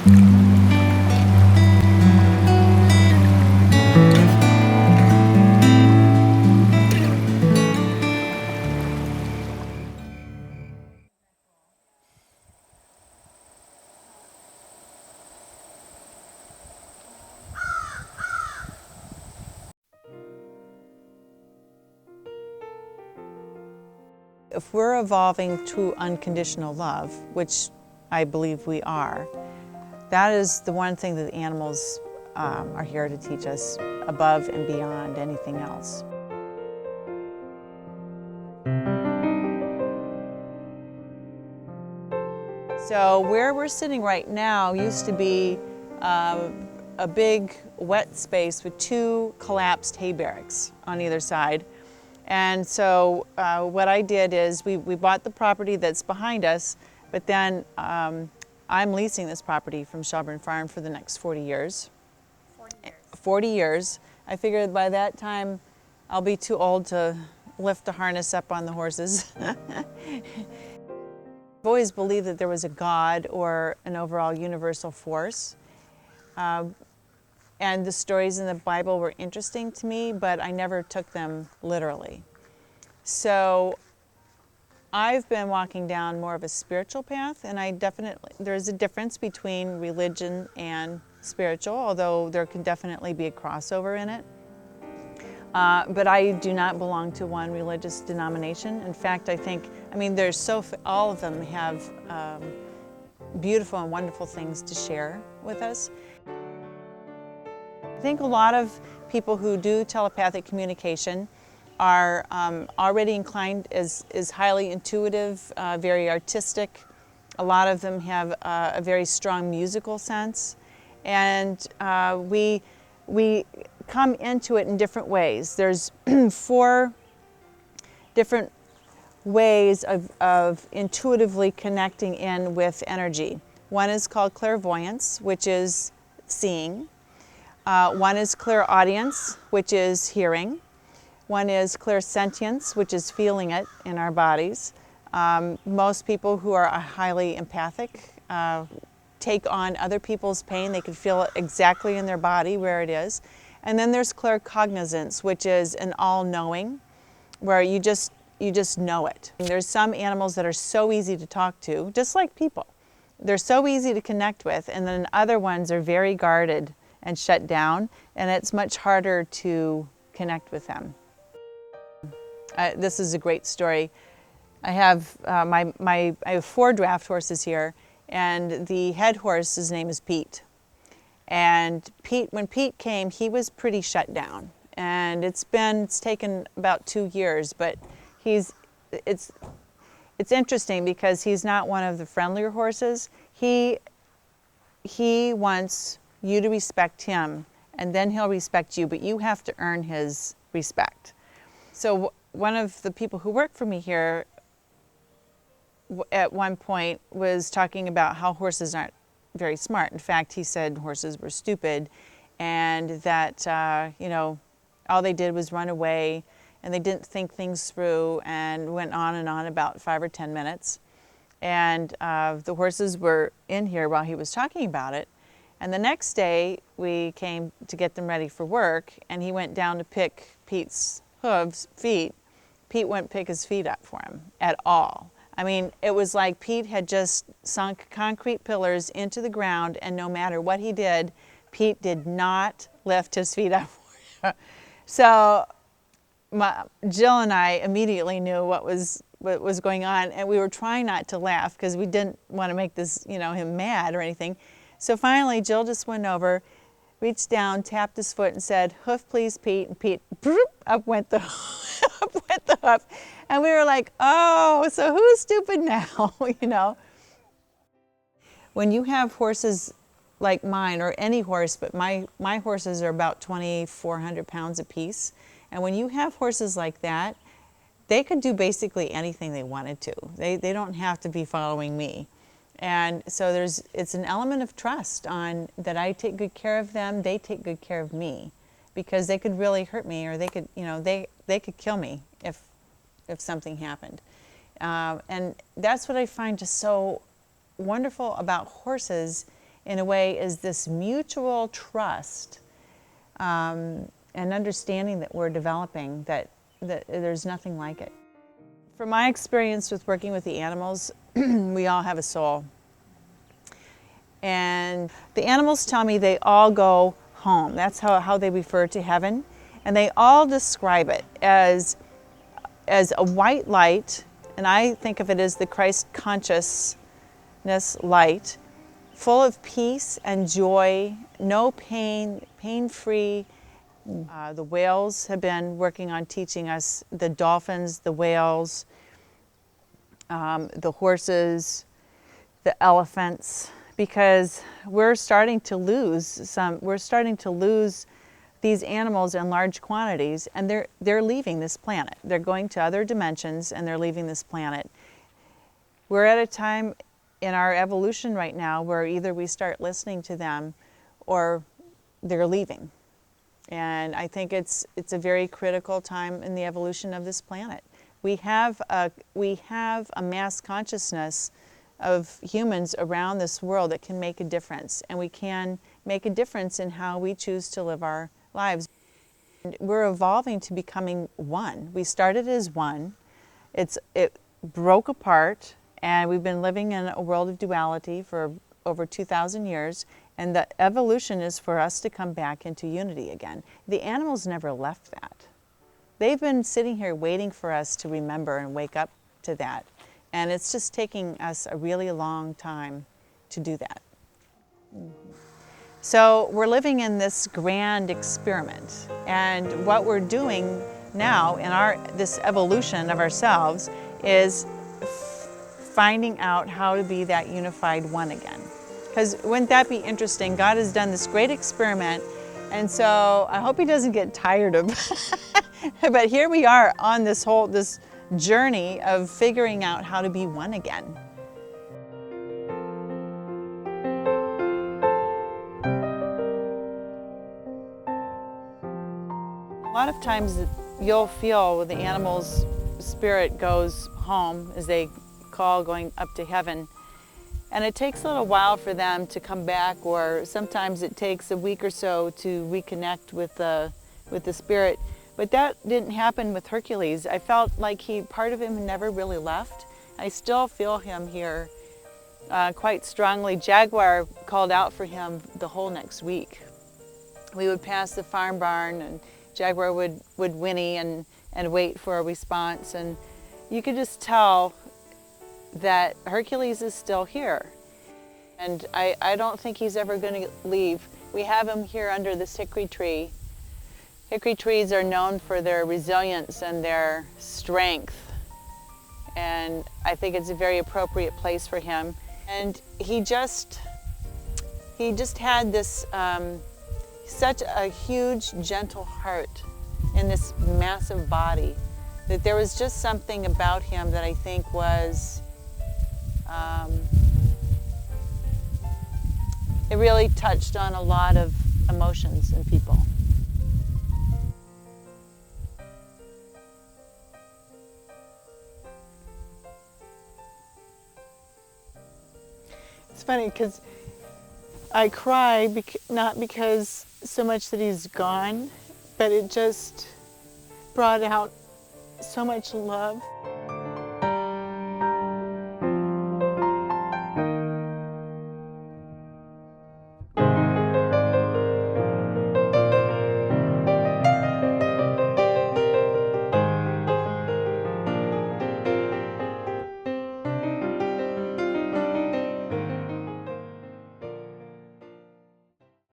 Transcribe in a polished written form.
If we're evolving to unconditional love, which I believe we are, that is the one thing that the animals are here to teach us above and beyond anything else. So where we're sitting right now used to be a big wet space with two collapsed hay barracks on either side. And so what I did is we bought the property that's behind us, but then I'm leasing this property from Shelburne Farm for the next 40 years. 40 years. 40 years. I figured by that time I'll be too old to lift the harness up on the horses. I've always believed that there was a God or an overall universal force. And the stories in the Bible were interesting to me, but I never took them literally. So I've been walking down more of a spiritual path, and there's a difference between religion and spiritual, although there can definitely be a crossover in it. But I do not belong to one religious denomination. In fact, all of them have beautiful and wonderful things to share with us. I think a lot of people who do telepathic communication are already inclined as highly intuitive, very artistic. A lot of them have a very strong musical sense, and we come into it in different ways. There's 4 different ways of intuitively connecting in with energy. One is called clairvoyance, which is seeing. One is clairaudience, which is hearing. One is clairsentience, which is feeling it in our bodies. Most people who are highly empathic take on other people's pain. They can feel it exactly in their body where it is. And then there's claircognizance, which is an all-knowing, where you just know it. There's some animals that are so easy to talk to, just like people. They're so easy to connect with, and then other ones are very guarded and shut down, and it's much harder to connect with them. This is a great story. I have I have 4 draft horses here, and the head horse, his name is Pete. And when Pete came, he was pretty shut down, and it's taken about 2 years, but it's interesting because he's not one of the friendlier horses. He wants you to respect him, and then he'll respect you, but you have to earn his respect. So one of the people who work for me here at one point was talking about how horses aren't very smart. In fact, he said horses were stupid, and that all they did was run away, and they didn't think things through, and went on and on about 5 or 10 minutes. And the horses were in here while he was talking about it. And the next day, we came to get them ready for work, and he went down to pick Pete's feet. Pete wouldn't pick his feet up for him at all. I mean, it was like Pete had just sunk concrete pillars into the ground, and no matter what he did, Pete did not lift his feet up for him. So Jill and I immediately knew what was going on, and we were trying not to laugh because we didn't want to make him mad or anything. So finally, Jill just went over, reached down, tapped his foot, and said, "Hoof, please, Pete." And Pete, up went the hoof. And we were like, "Oh, so who's stupid now?" When you have horses like mine, or any horse, but my horses are about 2,400 pounds apiece. And when you have horses like that, they could do basically anything they wanted to. They don't have to be following me. And so it's an element of trust on that I take good care of them, they take good care of me, because they could really hurt me, or they could, they could kill me if something happened. And that's what I find just so wonderful about horses, in a way is this mutual trust and understanding that we're developing, that there's nothing like it. From my experience with working with the animals, we all have a soul. And the animals tell me they all go home. That's how they refer to heaven. And they all describe it as a white light, and I think of it as the Christ consciousness light, full of peace and joy, no pain, pain-free. The whales have been working on teaching us, the dolphins, the whales, the horses, the elephants, because we're starting to lose these animals in large quantities, and they're leaving this planet. They're going to other dimensions and they're leaving this planet. We're at a time in our evolution right now where either we start listening to them or they're leaving. And I think it's a very critical time in the evolution of this planet. We have a mass consciousness of humans around this world that can make a difference, and we can make a difference in how we choose to live our lives. We're evolving to becoming one. We started as one. It broke apart, and we've been living in a world of duality for over 2,000 years, and the evolution is for us to come back into unity again. The animals never left that. They've been sitting here waiting for us to remember and wake up to that, and it's just taking us a really long time to do that. So we're living in this grand experiment, and what we're doing now in this evolution of ourselves is finding out how to be that unified one again. Because wouldn't that be interesting? God has done this great experiment, and so I hope He doesn't get tired of but here we are on this journey of figuring out how to be one again. A lot of times you'll feel the animal's spirit goes home, as they call going up to heaven. And it takes a little while for them to come back, or sometimes it takes a week or so to reconnect with the spirit. But that didn't happen with Hercules. I felt like part of him never really left. I still feel him here quite strongly. Jaguar called out for him the whole next week. We would pass the farm barn, and Jaguar would whinny and wait for a response, and you could just tell that Hercules is still here. And I don't think he's ever going to leave. We have him here under this hickory tree. Hickory trees are known for their resilience and their strength, and I think it's a very appropriate place for him. And he just had this such a huge, gentle heart in this massive body, that there was just something about him that I think was, it really touched on a lot of emotions in people. It's funny because I cry not because so much that he's gone, but it just brought out so much love.